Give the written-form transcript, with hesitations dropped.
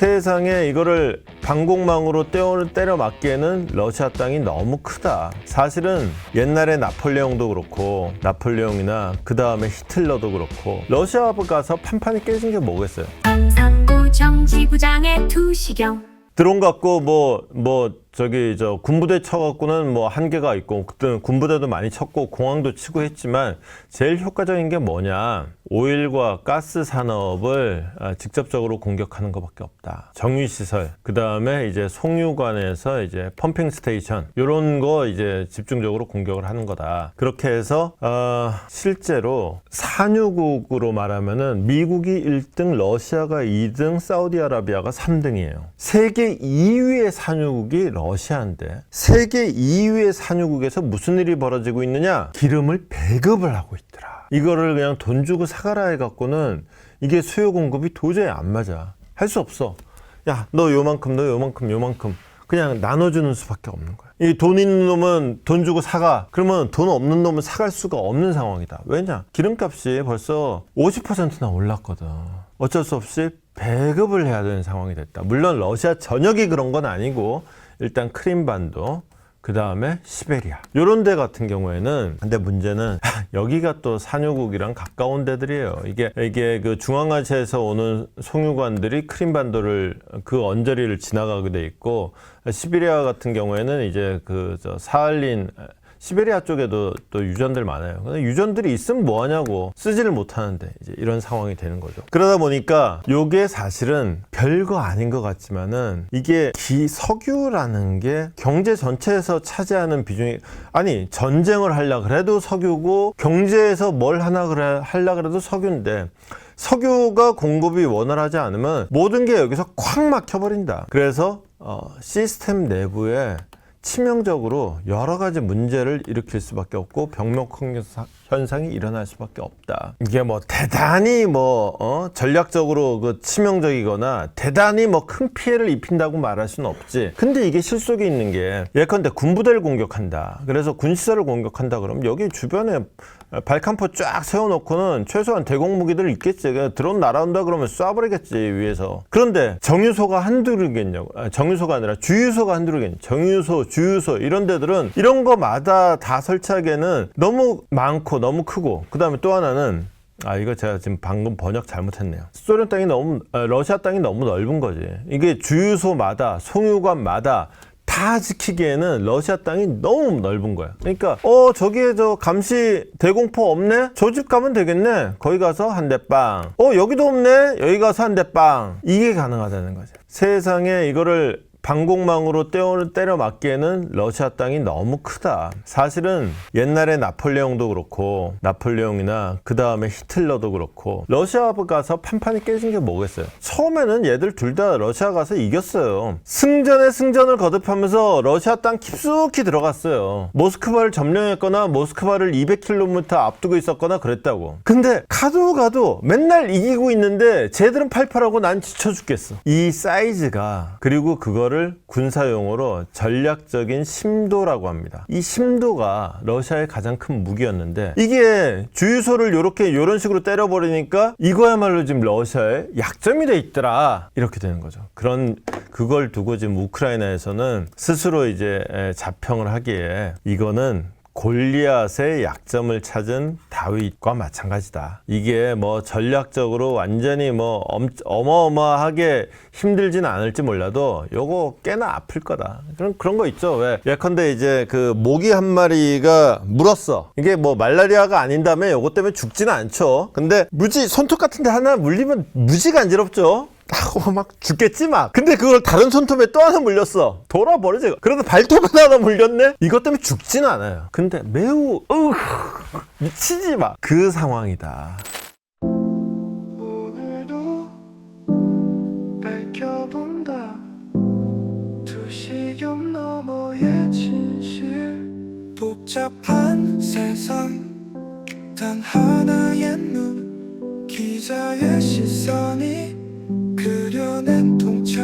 세상에 이거를 방공망으로 때려 맞기에는 러시아 땅이 너무 크다. 사실은 옛날에 나폴레옹도 그렇고, 나폴레옹이나 그 다음에 히틀러도 그렇고, 러시아 가서 판판이 깨진 게 뭐겠어요? 상부 정지부장의 투시경. 드론 갖고 군부대 쳐갖고는 뭐 한계가 있고, 그때는 군부대도 많이 쳤고 공항도 치고 했지만 제일 효과적인 게 뭐냐? 오일과 가스 산업을 직접적으로 공격하는 것밖에 없다. 정유시설, 그 다음에 이제 송유관에서 이제 펌핑 스테이션, 이런 거 이제 집중적으로 공격을 하는 거다. 그렇게 해서 실제로 산유국으로 말하면은 미국이 1등, 러시아가 2등, 사우디아라비아가 3등이에요. 세계 2위의 산유국이 러시아인데, 세계 2위의 산유국에서 무슨 일이 벌어지고 있느냐? 기름을 배급을 하고 있더라. 이거를 그냥 돈 주고 사가라 해갖고는 이게 수요 공급이 도저히 안 맞아. 할 수 없어. 야, 너 요만큼, 너 요만큼, 요만큼. 그냥 나눠주는 수밖에 없는 거야. 이 돈 있는 놈은 돈 주고 사가. 그러면 돈 없는 놈은 사갈 수가 없는 상황이다. 왜냐? 기름값이 벌써 50%나 올랐거든. 어쩔 수 없이 배급을 해야 되는 상황이 됐다. 물론 러시아 전역이 그런 건 아니고, 일단 크림반도, 그 다음에 시베리아, 요런 데 같은 경우에는, 근데 문제는 여기가 또 산유국이랑 가까운 데들이에요. 이게 그 중앙아시아에서 오는 송유관들이 크림반도를, 그 언저리를 지나가게 돼 있고, 시베리아 같은 경우에는 이제 사할린, 시베리아 쪽에도 또 유전들 많아요. 근데 유전들이 있으면 뭐 하냐고, 쓰지를 못하는데 이제 이런 상황이 되는 거죠. 그러다 보니까 요게 사실은 별거 아닌 것 같지만은, 이게 석유라는 게 경제 전체에서 차지하는 비중이, 아니 전쟁을 하려 그래도 석유고, 경제에서 뭘 하려 그래도 석유인데, 석유가 공급이 원활하지 않으면 모든 게 여기서 콱 막혀버린다. 그래서 시스템 내부에 치명적으로 여러 가지 문제를 일으킬 수밖에 없고, 병목 현상이 일어날 수밖에 없다. 이게 뭐 대단히 전략적으로 치명적이거나 대단히 큰 피해를 입힌다고 말할 수는 없지. 근데 이게 실속이 있는 게, 예컨대 군부대를 공격한다. 그래서 군시설을 공격한다. 그러면 여기 주변에 발칸포 쫙 세워놓고는 최소한 대공무기들 있겠지. 드론 날아온다 그러면 쏴버리겠지, 위에서. 그런데 정유소가 한둘이겠냐고. 정유소가 아니라 주유소가 한둘이겠냐고. 정유소, 주유소 이런 데들은 이런 거마다 다 설치하기에는 너무 많고 너무 크고, 그 다음에 또 하나는, 이거 제가 지금 방금 번역 잘못했네요. 소련 땅이 러시아 땅이 너무 넓은 거지. 이게 주유소마다, 송유관마다 다 지키기에는 러시아 땅이 너무 넓은 거야. 그러니까 저기에 감시 대공포 없네? 저 집 가면 되겠네. 거기 가서 한 대 빵. 여기도 없네? 여기 가서 한 대 빵. 이게 가능하다는 거죠. 세상에 이거를 방공망으로 때려 맞기에는 러시아 땅이 너무 크다. 사실은 옛날에 나폴레옹도 그렇고, 나폴레옹이나 그 다음에 히틀러도 그렇고, 러시아 가서 판판이 깨진 게 뭐겠어요? 처음에는 얘들 둘 다 러시아 가서 이겼어요. 승전에 승전을 거듭하면서 러시아 땅 깊숙이 들어갔어요. 모스크바를 점령했거나 모스크바를 200km 앞두고 있었거나 그랬다고. 근데 가도 맨날 이기고 있는데 쟤들은 팔팔하고 난 지쳐 죽겠어. 이 사이즈가, 그리고 그거를 군사용어로 전략적인 심도라고 합니다. 이 심도가 러시아의 가장 큰 무기였는데, 이게 주유소를 이런 식으로 때려버리니까 이거야말로 지금 러시아의 약점이 돼 있더라, 이렇게 되는 거죠. 그걸 두고 지금 우크라이나에서는 스스로 이제 자평을 하기에, 이거는 골리앗의 약점을 찾은 다윗과 마찬가지다. 이게 전략적으로 완전히 어마어마하게 힘들진 않을지 몰라도 요거 꽤나 아플 거다. 그런 거 있죠. 왜? 예컨대 이제 모기 한 마리가 물었어. 이게 말라리아가 아닌다며 요거 때문에 죽지는 않죠. 근데 손톱 같은 데 하나 물리면 무지 간지럽죠. 막 죽겠지 막. 근데 그걸 다른 손톱에 또 하나 물렸어. 돌아버리지. 그래도 발톱에 하나 물렸네? 이것 때문에 죽지는 않아요. 근데 매우 미치지 막. 그 상황이다. 오늘도 밝혀본다. 두시경 너머의 진실. 복잡한 세상 단 하나의 눈. 기자의 시선이 그려낸 통찰